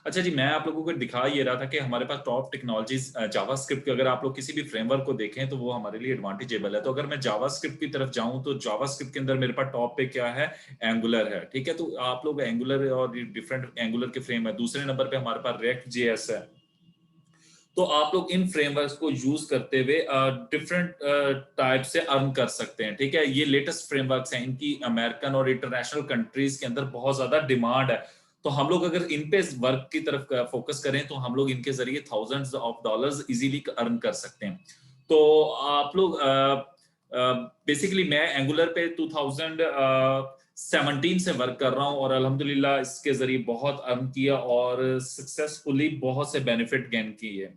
अच्छा जी, मैं आप लोगों को दिखा ये रहा था कि हमारे पास टॉप टेक्नोलॉजीज जावास्क्रिप्ट के अगर आप लोग किसी भी फ्रेमवर्क को देखें तो वो हमारे लिए एडवांटेजेबल है। तो अगर मैं जावास्क्रिप्ट की तरफ जाऊं तो जावास्क्रिप्ट के अंदर मेरे पास टॉप पे क्या है, एंगुलर है। ठीक है, तो आप लोग एंगुलर और डिफरेंट एंगुलर के फ्रेम है। दूसरे नंबर पे हमारे पास रिएक्ट जेएस है। तो आप लोग इन फ्रेमवर्क्स को यूज करते हुए डिफरेंट टाइप से अर्न कर सकते हैं। ठीक है, ये लेटेस्ट फ्रेमवर्क्स हैं, इनकी अमेरिकन और इंटरनेशनल कंट्रीज के अंदर बहुत ज्यादा डिमांड है। तो हम लोग अगर इन पे वर्क की तरफ फोकस करें तो हम लोग इनके जरिए thousands of dollars easily earn कर सकते हैं। तो आप लोग बेसिकली मैं एंगुलर पे 2017 से वर्क कर रहा हूं और अल्हम्दुलिल्लाह इसके जरिए बहुत अर्न किया और सक्सेसफुली बहुत से बेनिफिट गेन किए।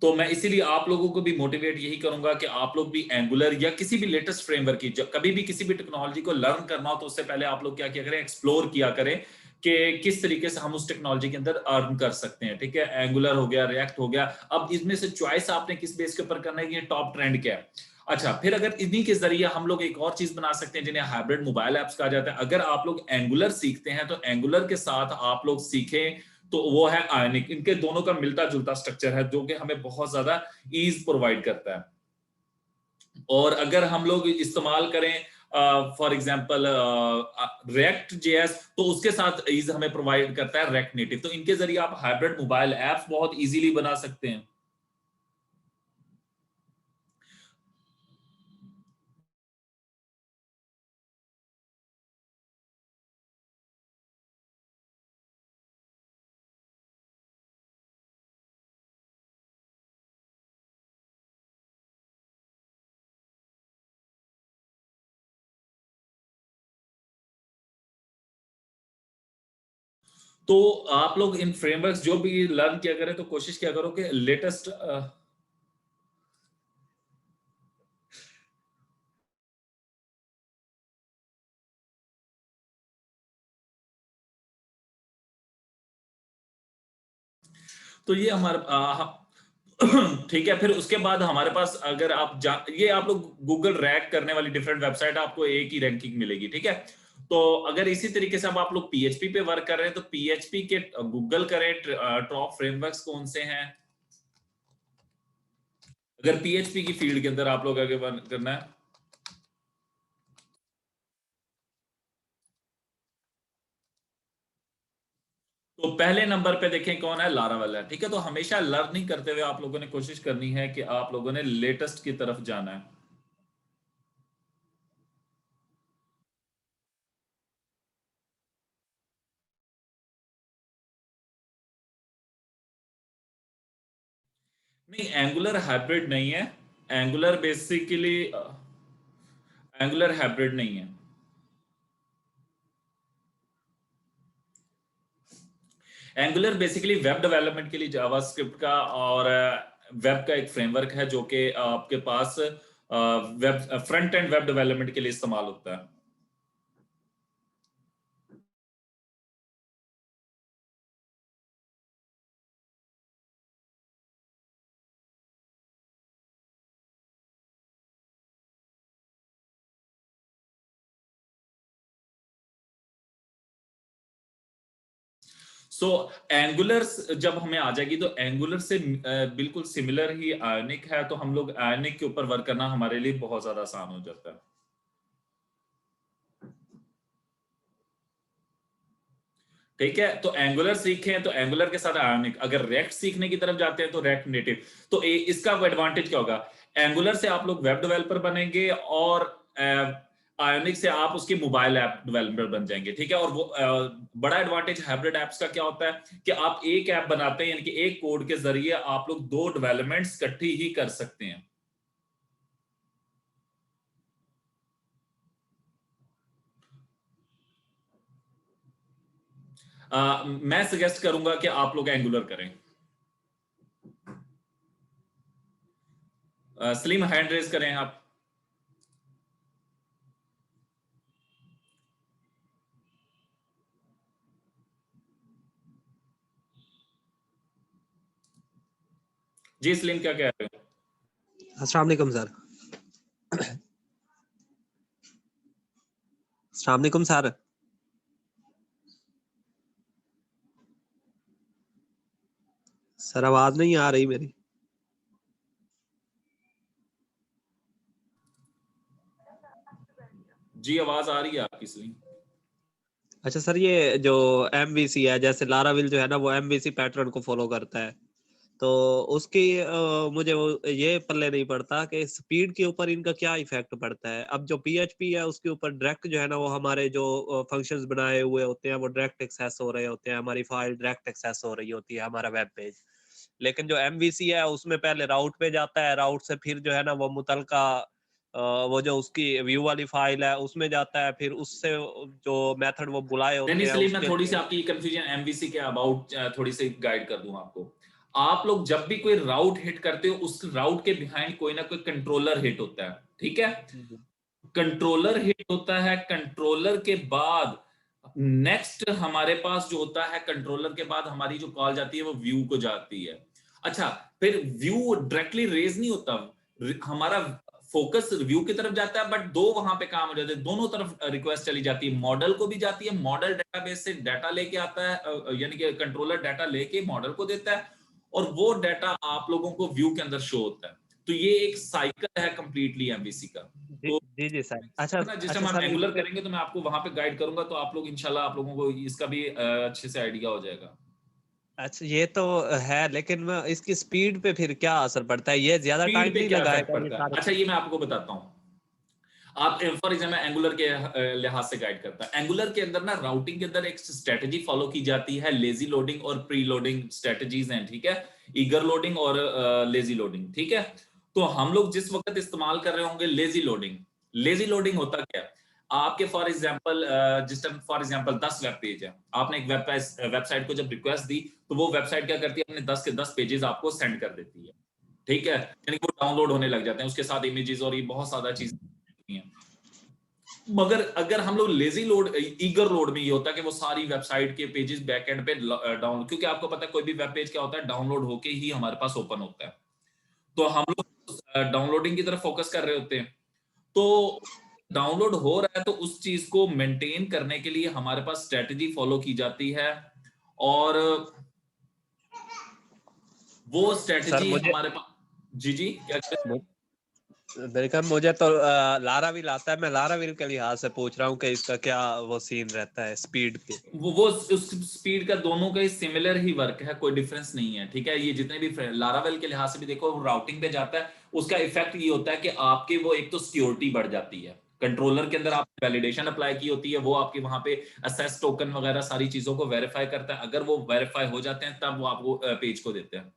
तो मैं इसीलिए आप लोगों को भी मोटिवेट यही करूंगा कि आप लोग भी एंगुलर या किसी भी लेटेस्ट फ्रेमवर्क की कभी भी किसी भी टेक्नोलॉजी को लर्न करना हो तो उससे पहले आप लोग क्या किया करें, एक्सप्लोर किया करें कि किस तरीके से हम उस टेक्नोलॉजी के अंदर अर्न कर सकते हैं। ठीक है, एंगुलर हो गया, रिएक्ट हो गया। अब इसमें से चॉइस आपने किस बेस के ऊपर करना है कि ये टॉप ट्रेंड क्या है। अच्छा, फिर अगर इन्हीं के जरिए हम लोग एक और चीज बना सकते हैं जिन्हें हाइब्रिड मोबाइल एप्स कहा जाता है। अगर आप लोग एंगुलर सीखते हैं तो एंगुलर के साथ आप लोग सीखें तो वो है आयनिक। इनके दोनों का मिलता जुलता स्ट्रक्चर है जो कि हमें बहुत ज्यादा ईज प्रोवाइड करता है। और अगर हम लोग इस्तेमाल करें फॉर एग्जांपल रिएक्ट जेएस तो उसके साथ ईज हमें प्रोवाइड करता है रिएक्ट नेटिव। तो इनके जरिए आप हाइब्रिड मोबाइल एप्स बहुत इजीली बना सकते हैं। तो आप लोग इन फ्रेमवर्क्स जो भी लर्न किया करें तो कोशिश किया करो कि लेटेस्ट तो ये हमारे ठीक है। फिर उसके बाद हमारे पास अगर ये आप लोग गूगल रैंक करने वाली डिफरेंट वेबसाइट आपको एक ही रैंकिंग मिलेगी। ठीक है, तो अगर इसी तरीके से अब आप लोग पीएचपी पे वर्क कर रहे हैं तो पीएचपी के गूगल करें टॉप फ्रेमवर्क्स कौन से हैं। अगर पीएचपी की फील्ड के अंदर आप लोग आगे वर्क करना है तो पहले नंबर पे देखें कौन है, लारावेल है। ठीक है, तो हमेशा लर्निंग करते हुए आप लोगों ने कोशिश करनी है कि आप लोगों ने लेटेस्ट की तरफ जाना है। नहीं, एंगुलर हाइब्रिड नहीं है। एंगुलर बेसिकली एंगुलर हाइब्रिड नहीं है। एंगुलर बेसिकली वेब डेवलपमेंट के लिए जावास्क्रिप्ट का और वेब का एक फ्रेमवर्क है जो कि आपके पास web front end web development के लिए इस्तेमाल होता है। सो एंगुलर जब हमें आ जाएगी तो एंगुलर से बिल्कुल सिमिलर ही आयोनिक है। तो हम लोग आयोनिक के ऊपर वर्क करना हमारे लिए बहुत ज्यादा आसान हो जाता है। ठीक है, तो एंगुलर सीखें तो एंगुलर के साथ आयोनिक। अगर रेक्ट सीखने की तरफ जाते हैं तो रेक्ट नेटिव। तो इसका एडवांटेज क्या होगा, एंगुलर से आप लोग वेब डेवलपर बनेंगे और आयोनिक से आप उसकी मोबाइल ऐप डेवलपर बन जाएंगे। ठीक है, और वो बड़ा एडवांटेज हाइब्रिड एप्स का क्या होता है कि आप एक ऐप बनाते हैं, यानी कि एक कोड के जरिए आप लोग दो डेवलपमेंट्स इकट्ठी ही कर सकते हैं। मैं सजेस्ट करूंगा कि आप लोग एंगुलर करें। सलीम हैंड रेज करें आप। जी सलीम, क्या कह रहे हो। अस्सलाम वालेकुम सर। अस्सलाम वालेकुम सर। सर आवाज नहीं आ रही मेरी। जी आवाज आ रही है आपकी सलीम। अच्छा सर, ये जो एमवीसी है, जैसे लाराविल जो है ना वो एमवीसी पैटर्न को फॉलो करता है, तो उसकी मुझे वो ये पल्ले नहीं पड़ता कि स्पीड के ऊपर इनका क्या इफेक्ट पड़ता है। अब जो पीएचपी है उसके ऊपर डायरेक्ट जो है ना वो हमारे जो फंक्शंस बनाए हुए होते हैं वो डायरेक्ट एक्सेस हो रहे होते हैं, हमारी फाइल डायरेक्ट एक्सेस हो रही होती है, हमारा वेब पेज। लेकिन जो एमवीसी है उसमें पहले राउट पे जाता है, राउट से फिर जो है ना वो मुतलका वो जो उसकी व्यू वाली फाइल है उसमें जाता है, फिर उससे जो मेथड वो बुलाए नहीं होते नहीं हैं सलीम, मैं उसके थोड़ी सी थ्रू। आपकी कंफ्यूजन एमवीसी के अबाउट थोड़ी सी गाइड कर दूं आपको। आप लोग जब भी कोई राउट हिट करते हो उस राउट के बिहाइंड कोई ना कोई कंट्रोलर हिट होता है, ठीक है। कंट्रोलर हिट होता है, कंट्रोलर के बाद नेक्स्ट हमारे पास जो होता है, कंट्रोलर के बाद हमारी जो कॉल जाती है वो व्यू को जाती है। अच्छा, फिर व्यू डायरेक्टली रेज नहीं होता, हमारा फोकस व्यू की तरफ जाता है, बट दो वहां पे काम हो जाते हैं, दोनों तरफ रिक्वेस्ट चली जाती है, मॉडल को भी जाती है, मॉडल डेटाबेस से डाटा लेके आता है, यानी कि कंट्रोलर डाटा लेके मॉडल को देता है और वो डाटा आप लोगों को व्यू के अंदर शो होता है। तो ये एक साइकिल है कंप्लीटली एमवीसी का। जी तो जी जी सर। अच्छा ना जिस टाइम अच्छा हम सर, एंगुलर करेंगे तो मैं आपको वहां पे गाइड करूंगा, तो आप लोग इंशाल्लाह आप लोगों को इसका भी अच्छे से आइडिया हो जाएगा। अच्छा ये तो है, लेकिन इसकी स्पीड पे फिर क्या असर पड़ता है? ये ज्यादा स्पीड टाइम पे नहीं क्या इफेक्ट लगाएगा ये पड़ता है, सारे? अच्छा ये मैं आपको बताता हूँ। आप फॉर एग्जाम्पल एंगुलर के लिहाज से गाइड करता है, एंगुलर के अंदर ना राउटिंग के अंदर एक स्ट्रेटजी फॉलो की जाती है, लेजी लोडिंग और प्री लोडिंग स्ट्रेटजीज हैं, ठीक है। ईगर लोडिंग और लेजी लोडिंग, ठीक है। तो हम लोग जिस वक्त इस्तेमाल कर रहे होंगे लेजी लोडिंग, लेजी लोडिंग होता क्या है, आपके फॉर एग्जांपल जिस time for example 10 web page है, आपने एक वेबसाइट को जब रिक्वेस्ट दी तो वो वेबसाइट क्या करती है, अपने 10 के 10 पेजेस आपको सेंड कर देती है, ठीक है, यानी कि वो डाउनलोड होने लग जाते हैं, उसके साथ इमेजेस और ये बहुत ज्यादा चीजें हैं। मगर अगर हम लोग लेजी लोड ईगर लोड में ये होता है कि वो सारी वेबसाइट के पेजेस बैकएंड पे डाउन, क्योंकि आपको पता है कोई भी वेब पेज क्या होता है, डाउनलोड होके ही हमारे पास ओपन होता है, तो हम लोग डाउनलोडिंग की तरफ फोकस कर रहे होते हैं। तो डाउनलोड हो रहा है तो उस चीज को मेंटेन करने के लिए हमारे पास स्ट्रेटजी फॉलो की जाती है, और वो सर स्ट्रेटजी मुझे हमारे पास। जी जी क्या कह रहे हैं? मेरे ख्याल मुझे तो लाराविल आता है, मैं लाराविल के लिहाज से पूछ रहा हूँ कि इसका क्या वो सीन रहता है स्पीड पे। वो उस स्पीड का दोनों का ही सिमिलर ही वर्क है, कोई डिफरेंस नहीं है, ठीक है। ये जितने भी लारावेल के लिहाज से भी देखो, राउटिंग पे जाता है, उसका इफेक्ट ये होता है कि आपके वो एक तो सिक्योरिटी बढ़ जाती है, कंट्रोलर के अंदर आप वैलिडेशन अप्लाई की होती है, वो आपके वहां पे असेस टोकन वगैरह सारी चीजों को वेरीफाई करता है, अगर वो वेरीफाई हो जाते हैं तब वो आपको पेज को देते हैं।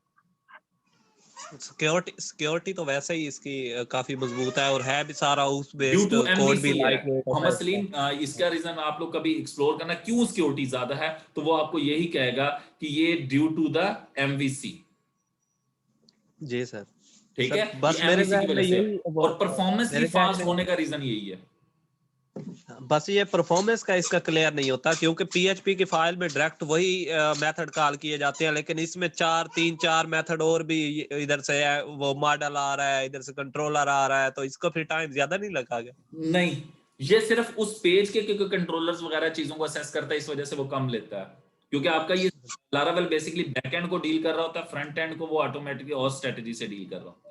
सिक्योरिटी सिक्योरिटी तो वैसे ही इसकी काफी मजबूत है, और है भी सारा उस ड्यू बेस्ड टू कोड भी एमवीसी है लाइट वेट होता मोहम्मद है इसका। सलीम, इसका रीजन आप लोग कभी एक्सप्लोर करना क्यों सिक्योरिटी ज्यादा है, तो वो आपको यही कहेगा कि ये ड्यू टू द एमवीसी, जी सर। ठीक सर है, ये बस मेरे एमवीसी की ख्याल में वजह से है। यही वो और परफॉर्मेंस भी मेरे ख्याल फास्ट में होने का रीजन यही है। बस ये परफॉर्मेंस का इसका क्लियर नहीं होता, क्योंकि पीएचपी की फाइल में डायरेक्ट वही मेथड कॉल किए जाते हैं, लेकिन इसमें चार मेथड और भी इधर से है, वो मॉडल आ रहा है, इधर से कंट्रोलर आ रहा है, तो इसको फिर टाइम ज्यादा नहीं लगेगा? नहीं, ये सिर्फ उस पेज के क्योंकि कंट्रोलर्स वगैरह चीजों को असेस करता है, इस वजह से वो कम लेता है, क्योंकि आपका ये लारावेल बेसिकली बैकएंड को डील कर रहा होता है, फ्रंट एंड को वो ऑटोमेटिकली और स्ट्रेटजी से डील कर रहा होता है।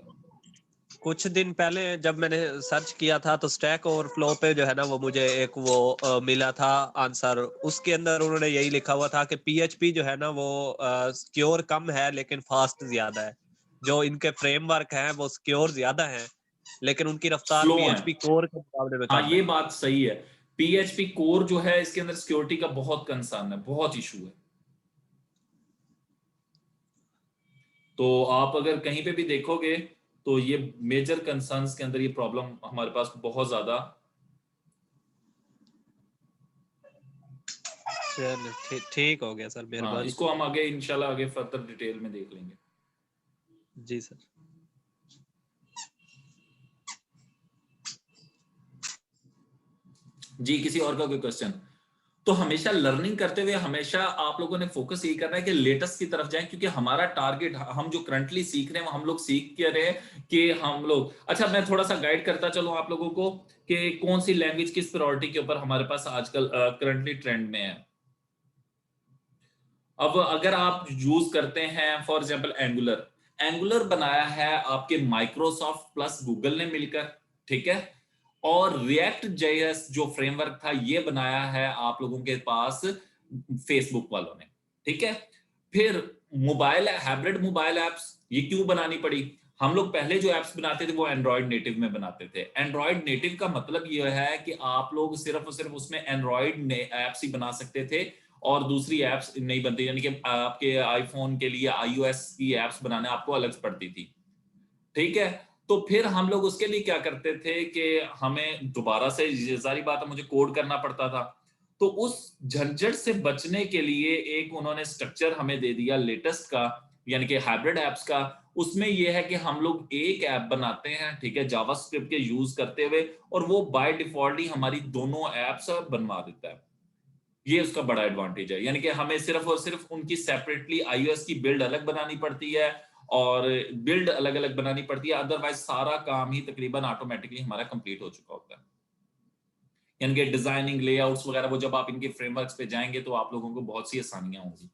कुछ दिन पहले जब मैंने सर्च किया था तो स्टैक ओवरफ्लो पे जो है ना वो मुझे एक वो मिला था आंसर, उसके अंदर उन्होंने यही लिखा हुआ था कि पीएचपी जो है ना वो सिक्योर कम है लेकिन फास्ट ज्यादा है। जो इनके फ्रेमवर्क हैं वो सिक्योर ज्यादा हैं, लेकिन उनकी रफ्तार स्लो है, पीएचपी कोर के मुकाबले में हाँ कम ये है। बात सही है। पीएचपी कोर जो है इसके अंदर सिक्योरिटी का बहुत कंसर्न है, बहुत इशू है। तो आप अगर कहीं पे भी देखोगे तो ये मेजर कंसर्न्स के अंदर ये प्रॉब्लम हमारे पास बहुत ज्यादा। चलो ठीक ठीक हो गया सर, हाँ, मेहरबानी। इसको हम आगे इंशाल्लाह आगे फर्दर डिटेल में देख लेंगे। जी सर। जी किसी और का कोई क्वेश्चन? तो हमेशा लर्निंग करते हुए हमेशा आप लोगों ने फोकस यही करना है कि लेटेस्ट की तरफ जाएं, क्योंकि हमारा टारगेट हम जो करंटली सीख रहे हैं हम लोग सीख के रहे हैं कि हम लोग, अच्छा मैं थोड़ा सा गाइड करता चलूं आप लोगों को कि कौन सी लैंग्वेज किस प्रायोरिटी के ऊपर हमारे पास आजकल करंटली ट्रेंड में है। अब अगर आप यूज करते हैं फॉर एग्जांपल एंगुलर, एंगुलर बनाया है आपके माइक्रोसॉफ्ट प्लस गूगल ने मिलकर, ठीक है? और रिएक्ट जेएस जो फ्रेमवर्क था ये बनाया है आप लोगों के पास फेसबुक वालों ने, ठीक है? फिर मोबाइल हाइब्रिड मोबाइल एप्स ये क्यों बनानी पड़ी? हम लोग पहले जो एप्स बनाते थे वो एंड्रॉयड नेटिव में बनाते थे। एंड्रॉयड नेटिव का मतलब ये है कि आप लोग सिर्फ और सिर्फ उसमें एंड्रॉयड एप्स ही बना सकते थे और दूसरी एप्स नहीं बनती, यानी कि आपके आईफोन के लिए आईओएस की एप्स बनाने आपको अलग पड़ती थी, ठीक है? तो फिर हम लोग उसके लिए क्या करते थे कि हमें दोबारा से जारी बात है मुझे कोड करना पड़ता था। तो उस झंझट से बचने के लिए एक उन्होंने स्ट्रक्चर हमें दे दिया लेटेस्ट का, यानी कि हाइब्रिड एप्स का। उसमें ये है कि हम लोग एक ऐप बनाते हैं, ठीक है, जावास्क्रिप्ट के यूज करते हुए, और वो बाय डिफॉल्ट ही हमारी दोनों एप्स बनवा देता है। ये उसका बड़ा एडवांटेज है, यानी कि हमें सिर्फ और सिर्फ उनकी सेपरेटली आईओएस की बिल्ड अलग बनानी पड़ती है और बिल्ड अलग अलग बनानी पड़ती है, अदरवाइज सारा काम ही तकरीबन ऑटोमेटिकली हमारा कंप्लीट हो चुका होता है। यानी कि डिजाइनिंग लेआउट्स वगैरह वो जब आप इनके फ्रेमवर्क्स पे जाएंगे तो आप लोगों को बहुत सी आसानियां होंगी।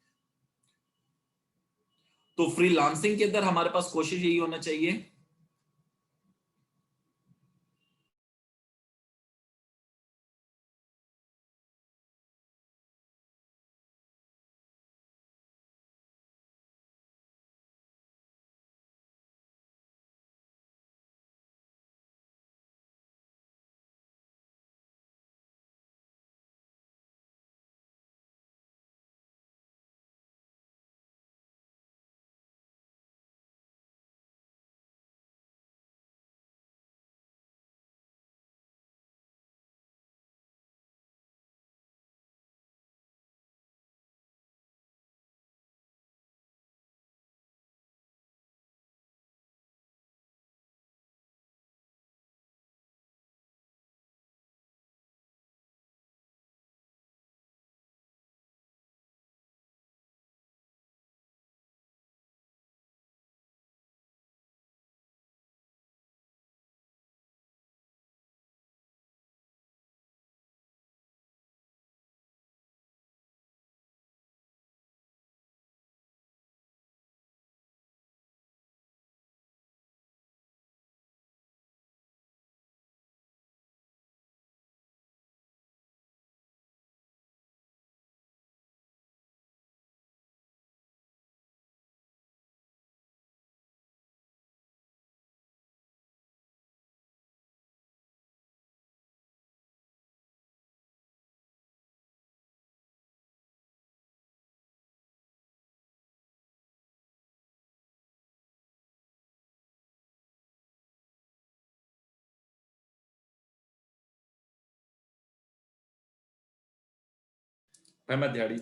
तो फ्रीलांसिंग के अंदर हमारे पास कोशिश यही होना चाहिए। अहमद दिहाड़ी।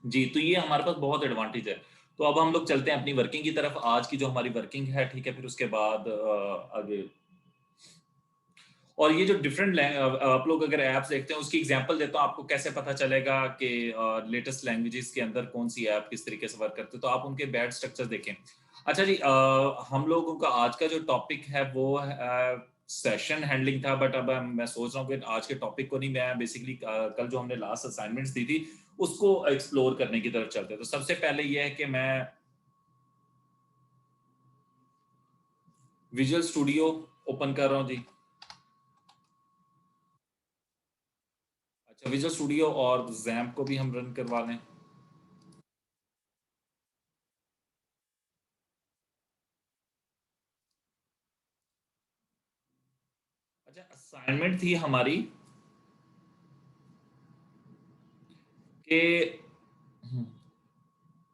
जी, तो ये हमारे पास बहुत एडवांटेज है। तो अब हम लोग चलते हैं अपनी वर्किंग की तरफ, आज की जो हमारी वर्किंग है, ठीक है? फिर उसके बाद आगे। और ये जो डिफरेंट आप लोग अगर ऐप्स देखते हैं उसकी एग्जांपल देता हूँ आपको, कैसे पता चलेगा कि लेटेस्ट लैंग्वेजेस के अंदर कौन सी ऐप किस तरीके से वर्क करते हैं, तो आप उनके बैड स्ट्रक्चर देखें। अच्छा जी, हम लोगों का आज का जो टॉपिक है वो सेशन हैंडलिंग था, बट अब मैं सोच रहा हूँ कि आज के टॉपिक को नहीं, मैं बेसिकली कल जो हमने लास्ट असाइनमेंट्स दी थी उसको एक्सप्लोर करने की तरफ चलते हैं। तो सबसे पहले ये है कि मैं विजुअल स्टूडियो ओपन कर रहा हूँ जी। अच्छा, विजुअल स्टूडियो और जैम्प को भी हम रन करवा लें। अच्छा, असाइनमेंट थी हमारी कि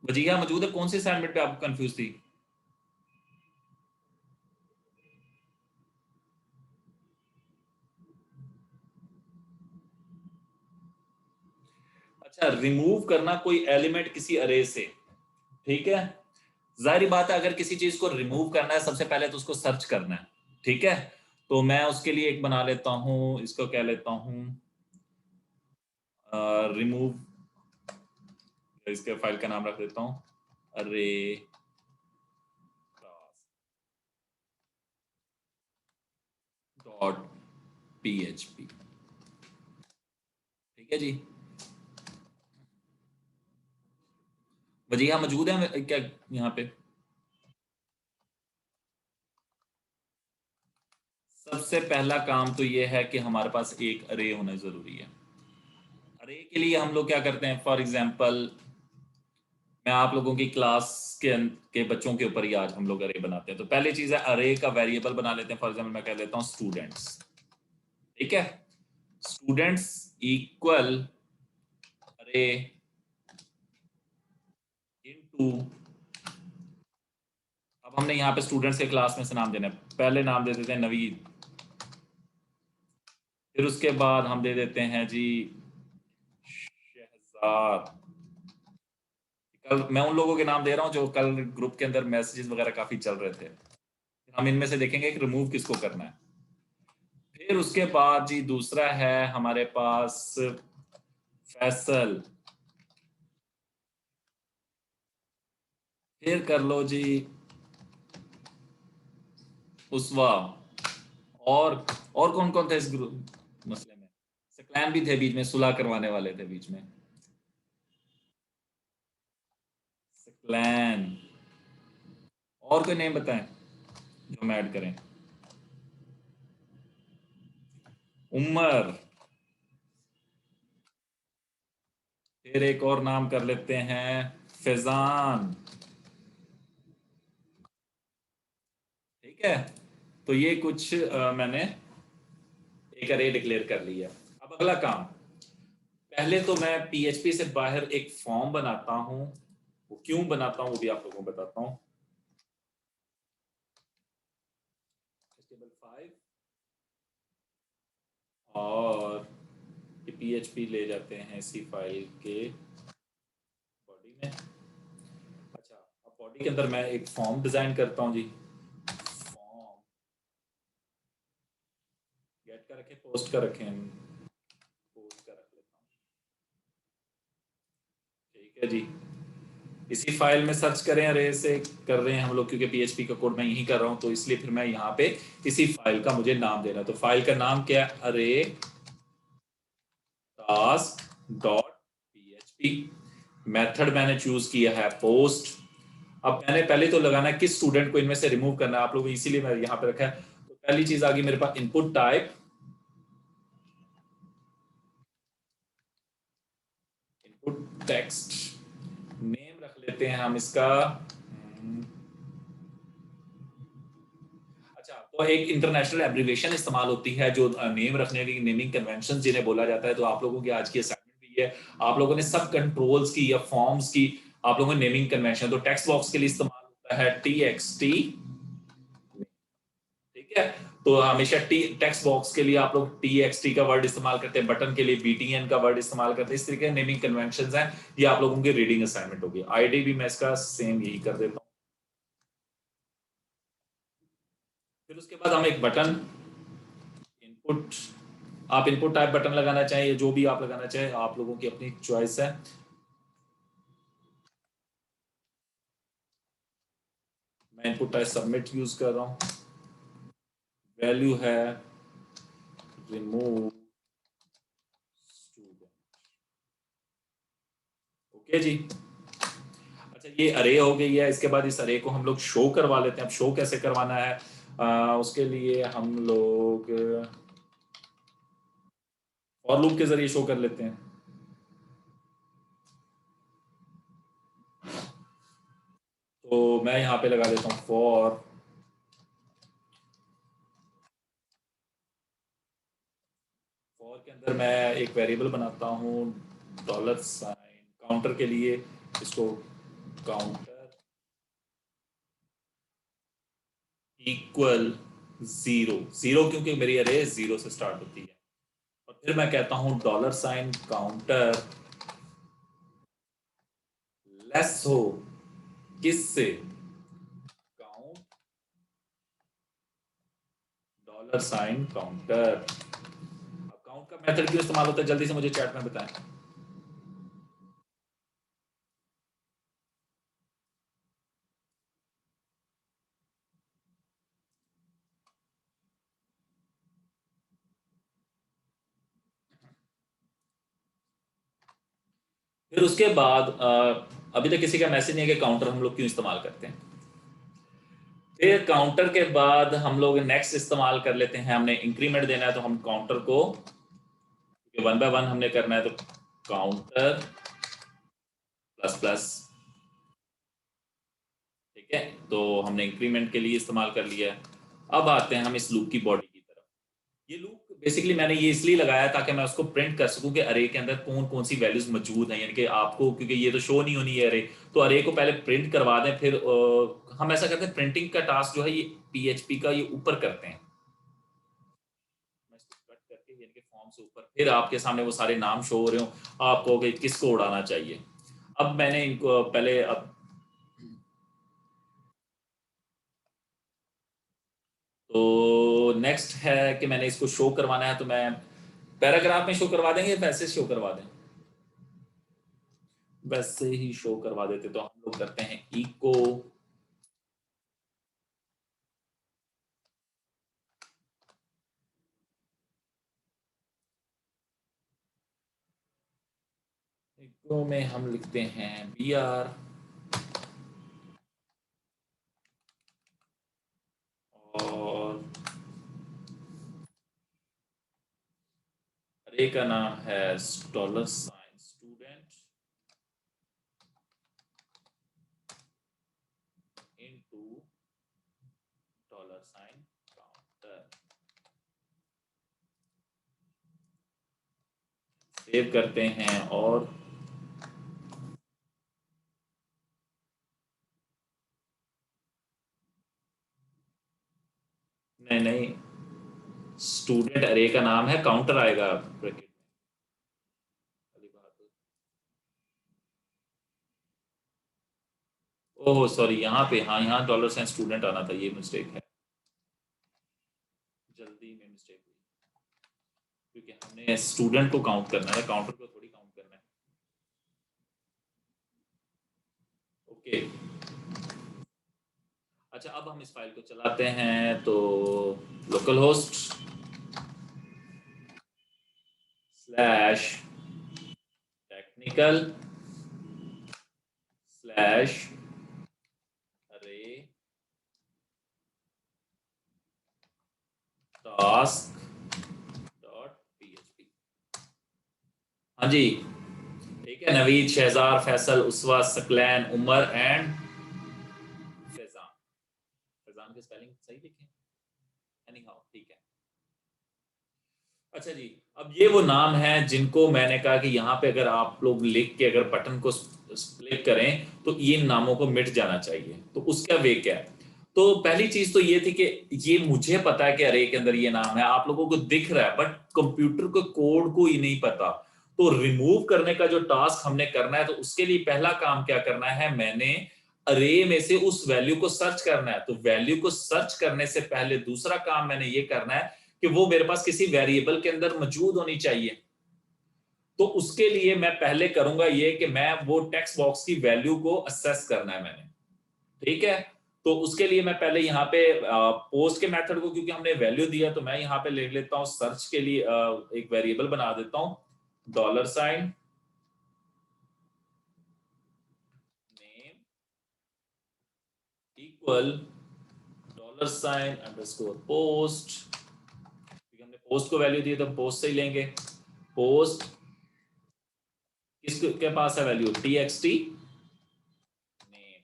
वजीहा मौजूद है, कौन सी असाइनमेंट पे आप कंफ्यूज थी? अच्छा, रिमूव करना कोई एलिमेंट किसी अरे से, ठीक है। जाहिर बात है, अगर किसी चीज को रिमूव करना है सबसे पहले तो उसको सर्च करना है, ठीक है। तो मैं उसके लिए एक बना लेता हूं, इसको कह लेता हूं रिमूव, इसके फाइल का नाम रख देता हूं अरे डॉट पीएचपी, ठीक है जी। वजीहा मौजूद है क्या यहाँ पे? सबसे पहला काम तो ये है कि हमारे पास एक अरे होना जरूरी है। अरे के लिए हम लोग क्या करते हैं, फॉर एग्जांपल मैं आप लोगों की क्लास के बच्चों के ऊपर ही आज हम लोग अरे बनाते हैं। तो पहली चीज है, अरे का वेरिएबल बना लेते हैं। फॉर एग्जांपल मैं कह लेता हूँ स्टूडेंट्स, ठीक है। स्टूडेंट्स इक्वल अरे इनटू, अब हमने यहाँ पे स्टूडेंट्स के क्लास में से नाम देना है। पहले नाम दे देते हैं नवीद, फिर उसके बाद हम दे देते हैं जी शहजाद। कल मैं उन लोगों के नाम दे रहा हूँ जो कल ग्रुप के अंदर मैसेजेस वगैरह काफी चल रहे थे। हम इनमें से देखेंगे कि रिमूव किसको करना है। फिर उसके बाद जी दूसरा है हमारे पास फैसल, फिर कर लो जी उस्वा, और कौन कौन थे इस ग्रुप मसले में? सकलैन भी थे बीच में, सुलह करवाने वाले थे बीच में, सकलैन। और कोई नेम बताएं जो हम ऐड करें? उमर, फिर एक और नाम कर लेते हैं फैजान, ठीक है। तो ये कुछ मैंने एक अरे डिक्लेयर कर लिया। अब अगला काम, पहले तो मैं पीएचपी से बाहर एक फॉर्म बनाता हूं। वो क्यों बनाता हूं वो भी आप लोगों को बताता हूं। HTML5 और ये पीएचपी ले जाते हैं इसी फाइल के बॉडी में। अच्छा, अब बॉडी के अंदर मैं एक फॉर्म डिजाइन करता हूं जी। फॉर्म गेट का रखें, पोस्ट का रखें, पोस्ट का रख लेता हूं, ठीक है जी। इसी फाइल में सर्च करें, अरे से कर रहे हैं हम लोग क्योंकि पीएचपी का कोड मैं यही कर रहा हूं, तो इसलिए फिर मैं यहाँ पे इसी फाइल का मुझे नाम देना है। तो फाइल का नाम क्या है? अरे टास्क डॉट पीएचपी। मेथड मैंने चूज किया है पोस्ट। अब मैंने पहले तो लगाना है किस स्टूडेंट को इनमें से रिमूव करना है, आप लोग इसीलिए मैं यहाँ पे रखा है। तो पहली चीज आ गई मेरे पास input type, input text, name रख लेते हैं हम इसका। अच्छा, तो एक इंटरनेशनल एब्रिविएशन इस्तेमाल होती है जो नेम रखने की नेमिंग कन्वेंशन जिन्हें बोला जाता है। तो आप लोगों की आज की असाइनमेंट भी है, आप लोगों ने सब कंट्रोल्स की या फॉर्म्स की आप लोगों ने नेमिंग कन्वेंशन, तो टेक्स्ट बॉक्स के लिए इस्तेमाल होता है TXT, ठीक है। तो हमेशा टेक्स्ट बॉक्स के लिए आप लोग TXT का वर्ड इस्तेमाल करते हैं, बटन के लिए BTN का वर्ड इस्तेमाल करते हैं। इस तरीके के नेमिंग कन्वेंशन हैं। ये आप लोगों की रीडिंग असाइनमेंट होगी। आईडी भी मैं इसका सेम यही कर देता हूँ। फिर उसके बाद हम एक बटन इनपुट, आप इनपुट टाइप बटन लगाना चाहें या जो भी आप लगाना चाहें, आप लोगों की अपनी चॉइस है। मैं इनपुट टाइप सबमिट यूज कर रहा हूँ। वैल्यू है रिमूव स्टूडेंट, ओके जी। अच्छा, ये अरे हो गई है। इसके बाद इस अरे को हम लोग शो करवा लेते हैं। अब शो कैसे करवाना है, उसके लिए हम लोग फॉर लूप के जरिए शो कर लेते हैं। तो मैं यहाँ पे लगा देता हूँ फॉर फॉर के अंदर मैं एक वेरिएबल बनाता हूँ डॉलर साइन काउंटर के लिए, इसको काउंटर इक्वल जीरो, जीरो क्योंकि मेरी अरे जीरो से स्टार्ट होती है। और फिर मैं कहता हूँ डॉलर साइन काउंटर लेस हो किससे, काउंट डॉलर साइन काउंटर। अब काउंट का मेथड क्यों इस्तेमाल होता है जल्दी से मुझे चैट में बताएं। फिर उसके बाद अभी तक किसी का मैसेज नहीं है कि काउंटर हम लोग क्यों इस्तेमाल करते हैं। फिर काउंटर के बाद हम लोग नेक्स्ट इस्तेमाल कर लेते हैं, हमने इंक्रीमेंट देना है तो हम काउंटर को 1 बाय 1 हमने करना है, तो काउंटर प्लस प्लस, ठीक है। तो हमने इंक्रीमेंट के लिए इस्तेमाल कर लिया है। अब आते हैं हम इस लूप की बॉडी की तरफ। ये लूप बेसिकली मैंने ये इसलिए लगाया ताकि मैं उसको प्रिंट कर सकूं कि अरे के अंदर कौन कौन सी वैल्यूज मौजूद हैं, यानी कि आपको क्योंकि ये तो शो नहीं होनी है अरे, तो अरे को पहले प्रिंट करवा दें, फिर हम ऐसा करते हैं प्रिंटिंग का टास्क जो है ये पीएचपी का ये ऊपर करते हैं, मैं इसको कट करके यानी कि फॉर्म से ऊपर, फिर आपके सामने वो सारे नाम शो हो रहे हो, आप कहोगे किसको उड़ाना चाहिए। अब मैंने इनको पहले अब तो नेक्स्ट है कि मैंने इसको शो करवाना है, तो मैं पैराग्राफ में शो करवा देंगे या वैसे शो करवा दें, वैसे ही शो करवा देते, तो हम लोग करते हैं इको इको में हम लिखते हैं बी आर और अरे का नाम है dollar sign student into dollar sign counter. Save करते हैं और नहीं नहीं, स्टूडेंट अरे का नाम है, काउंटर आएगा ब्रैकेट में, वाली बात है। ओह सॉरी, यहाँ पे हाँ, यहाँ डॉलर साइन स्टूडेंट आना था, ये मिस्टेक है, जल्दी में मिस्टेक हुई, क्योंकि हमने स्टूडेंट को काउंट करना है, काउंटर को थोड़ी काउंट करना है। ओके, अच्छा अब हम इस फाइल को चलाते हैं, तो local host slash technical slash अरे टास्क डॉट पीएचपी। हाँ जी, ठीक है, नवीद, शहजार, फैसल, उसवा, सकलैन, उमर एंड फैजान। फैजान की स्पेलिंग सही लिखे, एनी हाउ ठीक है। अच्छा जी, अब ये वो नाम हैं जिनको मैंने कहा कि यहाँ पे अगर आप लोग लिख के अगर बटन को क्लिक करें तो ये नामों को मिट जाना चाहिए, तो उसका वे क्या है। तो पहली चीज तो ये थी कि ये मुझे पता है कि अरे के अंदर ये नाम है, आप लोगों को दिख रहा है, बट कंप्यूटर को कोड को ही नहीं पता। तो रिमूव करने का जो टास्क हमने करना है, तो उसके लिए पहला काम क्या करना है, मैंने अरे में से उस वैल्यू को सर्च करना है। तो वैल्यू को सर्च करने से पहले दूसरा काम मैंने ये करना है कि वो मेरे पास किसी वेरिएबल के अंदर मौजूद होनी चाहिए। तो उसके लिए मैं पहले करूंगा ये कि मैं वो टेक्स्ट बॉक्स की वैल्यू को असेस करना है मैंने, ठीक है। तो उसके लिए मैं पहले यहाँ पे पोस्ट के मेथड को, क्योंकि हमने वैल्यू दिया, तो मैं यहाँ पे ले लेता हूँ सर्च के लिए एक वेरिएबल बना देता हूँ dollar sign name equal dollar sign underscore post, क्योंकि हमने पोस्ट को वैल्यू दी तो हम पोस्ट से ही लेंगे। पोस्ट किसके पास है वैल्यू, txt नेम।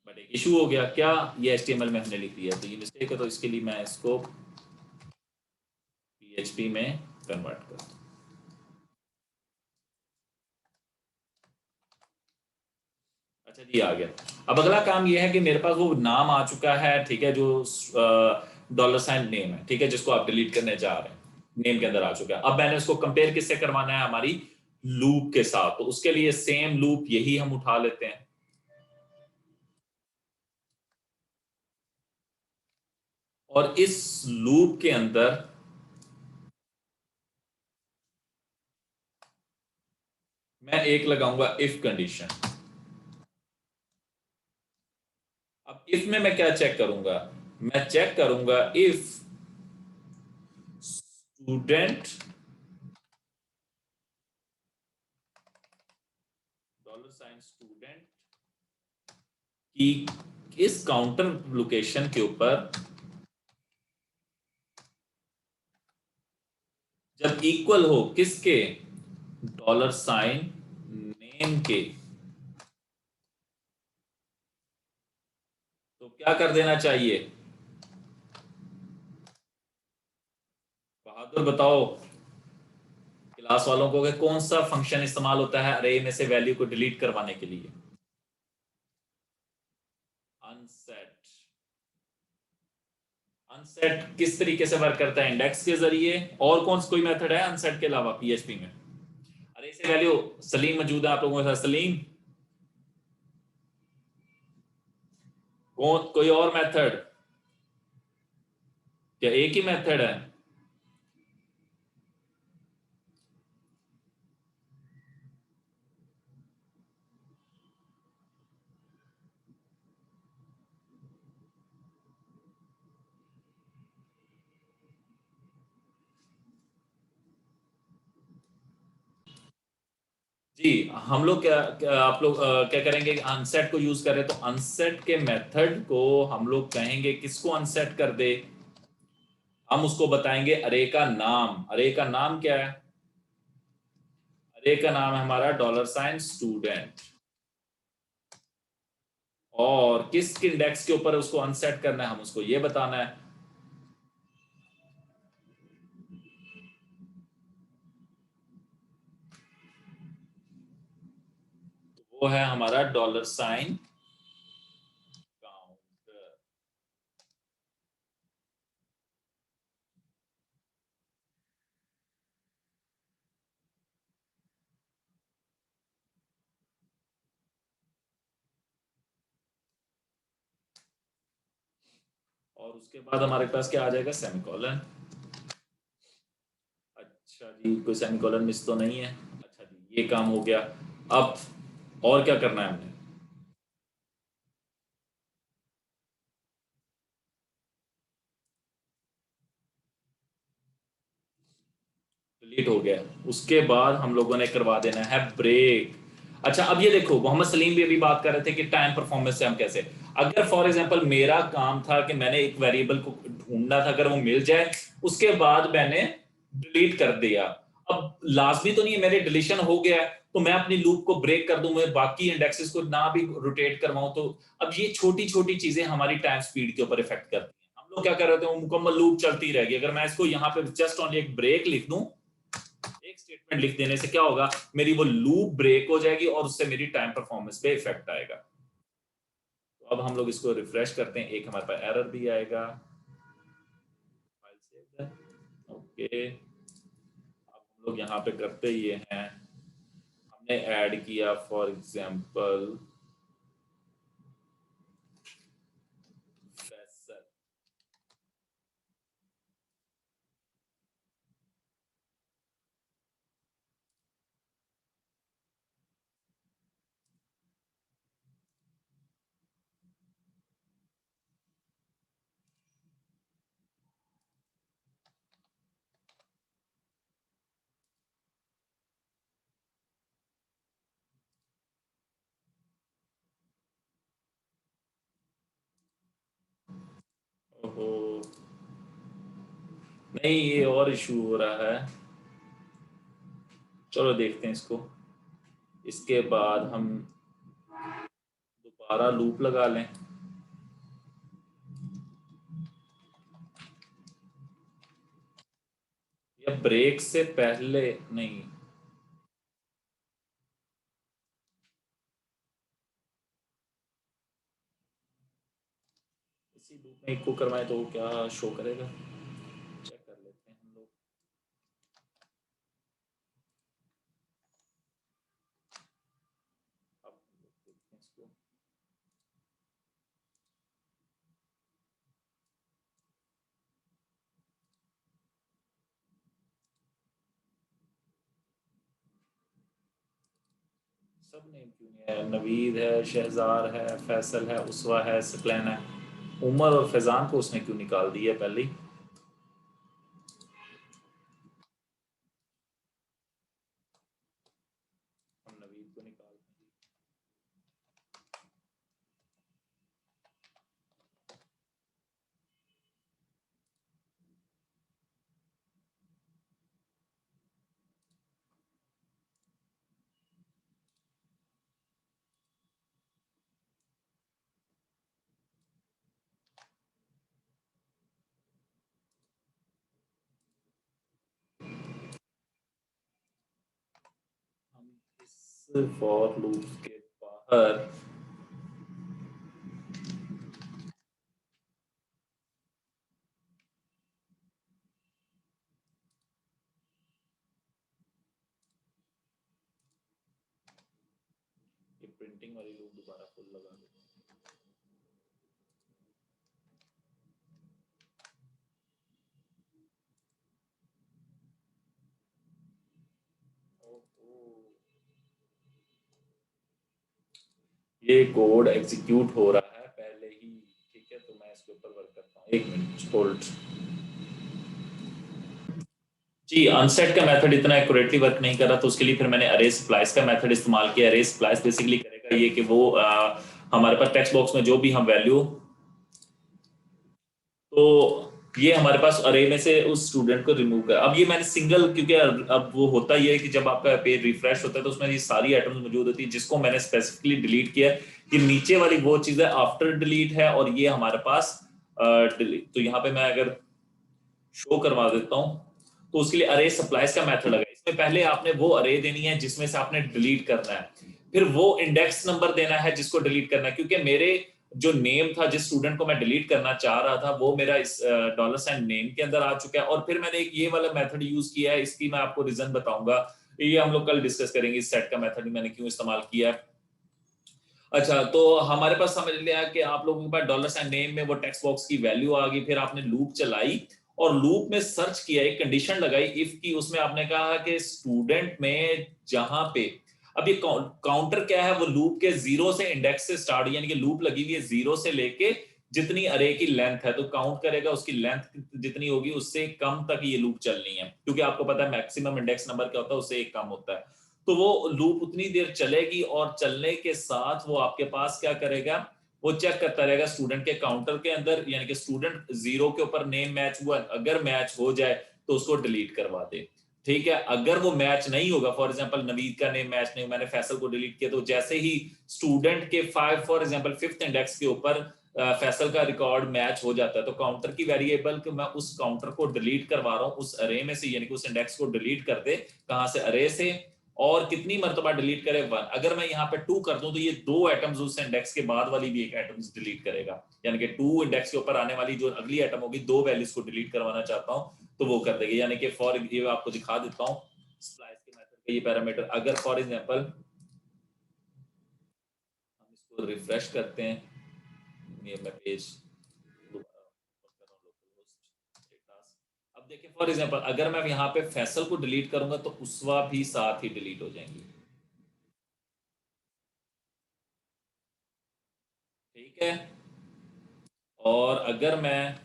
बट एक इशू हो गया क्या, ये HTML में हमने लिख दिया, तो ये मिस्टेक है, तो इसके लिए मैं इसको PHP में कन्वर्ट कर दो। अच्छा जी, आ गया। अब अगला काम ये है कि मेरे पास वो नाम आ चुका है, ठीक है, जो $, नेम है, ठीक है, जिसको आप डिलीट करने जा रहे हैं, नेम के अंदर आ चुका है। अब मैंने उसको कंपेयर किससे करवाना है, हमारी लूप के साथ। तो उसके लिए सेम लूप यही हम उठा लेते हैं, और इस लूप के अंदर मैं एक लगाऊंगा इफ कंडीशन। अब इफ में मैं क्या चेक करूंगा, मैं चेक करूंगा इफ स्टूडेंट $स्टूडेंट की इस काउंटर लोकेशन के ऊपर जब इक्वल हो किसके, $नेम के, तो क्या कर देना चाहिए, बहादुर बताओ क्लास वालों को, कि कौन सा फंक्शन इस्तेमाल होता है अरे में से वैल्यू को डिलीट करवाने के लिए। अनसेट। अनसेट किस तरीके से वर्क करता है, इंडेक्स के जरिए। और कौन सा कोई मेथड है अनसेट के अलावा पीएचपी में? अरे से वैल्यू, सलीम मौजूद है आप लोगों के साथ, सलीम कौन, कोई और मेथड, क्या एक ही मेथड है? जी, हम लोग आप लोग क्या करेंगे, अनसेट को यूज करें तो अनसेट के मेथड को हम लोग कहेंगे किसको अनसेट कर दे, हम उसको बताएंगे अरे का नाम। अरे का नाम क्या है, अरे का नाम है हमारा $स्टूडेंट। और किस इंडेक्स के ऊपर उसको अनसेट करना है, हम उसको ये बताना है। वो है हमारा $काउंटर। और उसके बाद हमारे पास क्या आ जाएगा, सेमीकोलन। अच्छा जी, कोई सेमीकोलन मिस तो नहीं है? अच्छा जी, ये काम हो गया। अब और क्या करना है हमने, डिलीट हो गया। उसके बाद हम लोगों ने करवा देना है ब्रेक। अच्छा, अब ये देखो, मोहम्मद सलीम भी अभी बात कर रहे थे कि टाइम परफॉर्मेंस से हम कैसे, अगर फॉर एग्जांपल मेरा काम था कि मैंने एक वेरिएबल को ढूंढना था, अगर वो मिल जाए उसके बाद मैंने डिलीट कर दिया। अब लाजमी तो नहीं है मेरे डिलीशन हो गया है तो मैं अपनी लूप को ब्रेक कर दूं, मैं बाकी इंडेक्सेस को ना भी रोटेट करवाऊं, तो अब ये छोटी छोटी चीजें हमारी टाइम स्पीड के ऊपर इफेक्ट करती हैं। हम लोग क्या कर रहे थे, वो मुकम्मल लूप चलती रहेगी। अगर मैं इसको यहाँ पे जस्ट ओनली एक ब्रेक लिख दूं, एक स्टेटमेंट लिख देने से क्या होगा, मेरी वो लूप ब्रेक हो जाएगी और उससे मेरी टाइम परफॉर्मेंस पे इफेक्ट आएगा। तो अब हम लोग इसको रिफ्रेश करते हैं, एक हमारे पास एरर भी आएगा। फाइल सेव है, ओके। अब हम लोग यहाँ पे करते ये हैं, हमने ऐड किया फॉर एग्जांपल फ्रेशर। ओहो, नहीं ये और इशू हो रहा है, चलो देखते हैं इसको। इसके बाद हम दोबारा लूप लगा लें। या ब्रेक से पहले नहीं, इसी लूप में इको करवाएं तो क्या शो करेगा, चेक कर लेते हैं हम लोग। अब देखते हैं इसको। सब नेम क्यों नहीं है, नवीद है, शहजार है, फैसल है, उसवा है, सकलैन है, उमर और फैजान को उसने क्यों निकाल दिया पहले ही। हम नवीद को निकाल देंगे। हम इस फॉर लूप के बाहर ये प्रिंटिंग वाली लूप दोबारा फुल लगा देते हैं। ये कोड एग्जीक्यूट हो रहा है पहले ही, ठीक है, तो मैं इसके ऊपर वर्क करता हूँ, एक मिनट होल्ड। जी, अनसेट का मेथड इतना एक्यूरेटली वर्क नहीं कर रहा, तो उसके लिए फिर मैंने अरे स्प्लाइस का मेथड इस्तेमाल किया। अरे स्प्लाइस बेसिकली करेगा ये कि वो हमारे पास टेक्स्ट बॉक्स में जो भी हम वैल्यू, तो ये हमारे पास अरे में से उस स्टूडेंट को रिमूव कर, अब ये मैंने सिंगल, क्योंकि अब वो होता ही है कि जब आपका पेज रिफ्रेश होता है तो उसमें ये सारी आइटम्स मौजूद होती है, जिसको मैंने स्पेसिफिकली डिलीट किया। ये नीचे वाली वो चीज है आफ्टर डिलीट है, और ये हमारे पास डिलीट। तो यहाँ पे मैं अगर शो करवा देता हूँ, तो उसके लिए अरे सप्लाइज का मेथड लगा। इसमें पहले आपने वो अरे देनी है जिसमें से आपने डिलीट करना है, फिर वो इंडेक्स नंबर देना है जिसको डिलीट करना है, क्योंकि मेरे जो नेम था, जिस स्टूडेंट को मैं डिलीट करना चाह रहा था, वो मेरा इस डॉलर साइन नेम के अंदर आ चुका है। और फिर मैंने एक ये वाला मेथड यूज किया है, इसकी मैं आपको रीजन बताऊंगा, ये हम लोग कल डिस्कस करेंगे, इस सेट का मेथड मैंने क्यों इस्तेमाल किया है। अच्छा, तो हमारे पास समझ लिया कि आप लोगों के पास डॉलर साइन नेम में वो टेक्स्ट बॉक्स की वैल्यू आ गई, फिर आपने लूप चलाई और लूप में सर्च किया, एक कंडीशन लगाई इफ की, उसमें आपने कहा कि स्टूडेंट में जहां पे, अब ये काउंटर क्या है, वो लूप के जीरो से इंडेक्स से स्टार्ट, यानी कि लूप लगी हुई है जीरो से लेके जितनी अरे की लेंथ है, तो काउंट करेगा उसकी लेंथ जितनी होगी उससे कम तक ये लूप चलनी है, क्योंकि आपको पता है मैक्सिमम इंडेक्स नंबर क्या होता है, उससे एक कम होता है। तो वो लूप उतनी देर चलेगी, और चलने के साथ वो आपके पास क्या करेगा, वो चेक करता रहेगा स्टूडेंट के काउंटर के अंदर, यानी कि स्टूडेंट जीरो के ऊपर नेम मैच हुआ, अगर मैच हो जाए तो उसको डिलीट करवा दे। ठीक है, अगर वो मैच नहीं होगा, फॉर एग्जांपल नवीद का नेम मैच नहीं, मैंने फैसल को डिलीट किया, तो जैसे ही स्टूडेंट के फॉर एग्जांपल फिफ्थ इंडेक्स के ऊपर फैसल का रिकॉर्ड मैच हो जाता है, तो काउंटर की वेरिएबल कि मैं उस काउंटर को डिलीट करवा रहा हूं उस अरे में से, यानी कि उस इंडेक्स को डिलीट कर दे, कहां से, अरे से। और कितनी मरतबा डिलीट करे, 1। अगर मैं यहाँ पे 2 कर दूं तो ये 2 एटम्स उस इंडेक्स के बाद वाली भी एक एटम्स डिलीट करेगा, यानी कि 2 इंडेक्स के ऊपर आने वाली जो अगली एटम होगी, 2 वैल्यूज को डिलीट करवाना चाहता हूं तो वो कर देगा। यानी कि फॉर ये आपको दिखा देता हूं स्प्लाइस के मेथड का ये पैरामीटर, अगर फॉर एग्जांपल हम इसको रिफ्रेश करते हैं, ये मैं पेज अब देखिए, फॉर एग्जांपल अगर मैं यहाँ पे फैसल को डिलीट करूंगा तो उसवा भी साथ ही डिलीट हो जाएंगी। ठीक है, और अगर मैं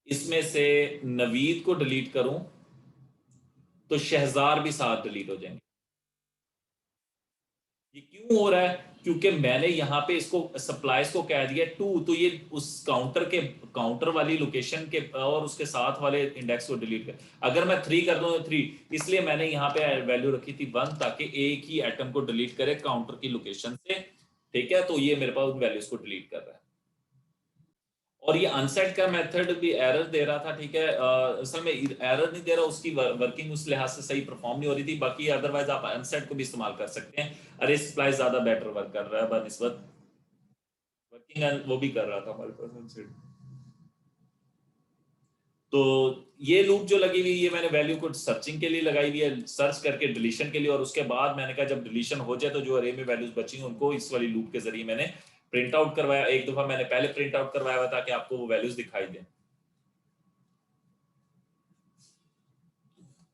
इसमें से नवीद को डिलीट करूं तो शहजार भी साथ डिलीट हो जाएंगे। ये क्यों हो रहा है, क्योंकि मैंने यहाँ पे इसको सप्लाईज को कह दिया 2, तो ये उस काउंटर के काउंटर वाली लोकेशन के और उसके साथ वाले इंडेक्स को डिलीट कर, अगर मैं 3 कर दूं तो 3, इसलिए मैंने यहाँ पे वैल्यू रखी थी 1, ताकि एक ही एटम को डिलीट करे काउंटर की लोकेशन से। ठीक है, तो ये मेरे पास उन वैल्यूज को डिलीट कर रहा है। और ये अनसेट का मेथड भी एरर दे रहा था, ठीक है। असल में एरर नहीं दे रहा, उसकी वर्किंग उस लिहाज से सही परफॉर्म नहीं हो रही थी। बाकी अदरवाइज आप अनसेट को भी इस्तेमाल कर सकते हैं। अरे सप्लाई ज्यादा बेटर वर्क कर रहा है बनिस्बत वर्किंग, वो भी कर रहा था हमारे पास अनसेट। तो ये लूप जो लगी हुई है, मैंने वैल्यू को सर्चिंग के लिए लगाई हुई है, सर्च करके डिलीशन के लिए। और उसके बाद मैंने कहा जब डिलीशन हो जाए तो जो अरे में वैल्यूज बची उनको इस वाली लूप के जरिए मैंने प्रिंट आउट करवाया। एक दफा मैंने पहले प्रिंट आउट करवाया हुआ ताकि आपको वो वैल्यूज दिखाई दें।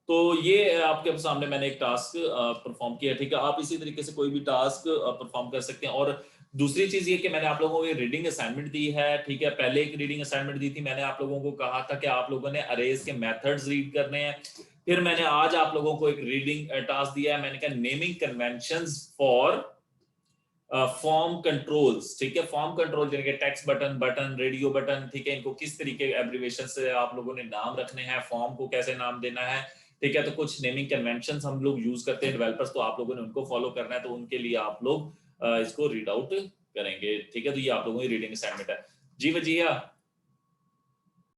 तो ये आपके सामने मैंने एक टास्क परफॉर्म किया, ठीक है। आप इसी तरीके से कोई भी टास्क परफॉर्म कर सकते हैं। और दूसरी चीज ये कि मैंने आप लोगों को एक रीडिंग असाइनमेंट दी है, ठीक है। पहले एक रीडिंग असाइनमेंट दी थी, मैंने आप लोगों को कहा था कि आप लोगों ने अरेज के मेथड्स रीड करने हैं। फिर मैंने आज आप लोगों को एक रीडिंग टास्क दिया है, मैंने कहा naming conventions for form controls, ठीक है। फॉर्म कंट्रोल जैसे text button, button, radio button, ठीक है। इनको किस तरीके एब्रिविएशन से आप लोगों ने नाम रखने हैं, फॉर्म को कैसे नाम देना है, ठीक है। तो कुछ नेमिंग कन्वेंशंस हम लोग यूज करते हैं डेवलपर्स, तो आप लोगों ने उनको फॉलो करना है। तो उनके लिए आप लोग इसको रीड आउट करेंगे, ठीक है। तो ये आप लोगों की रीडिंग असाइनमेंट है जी। वजिया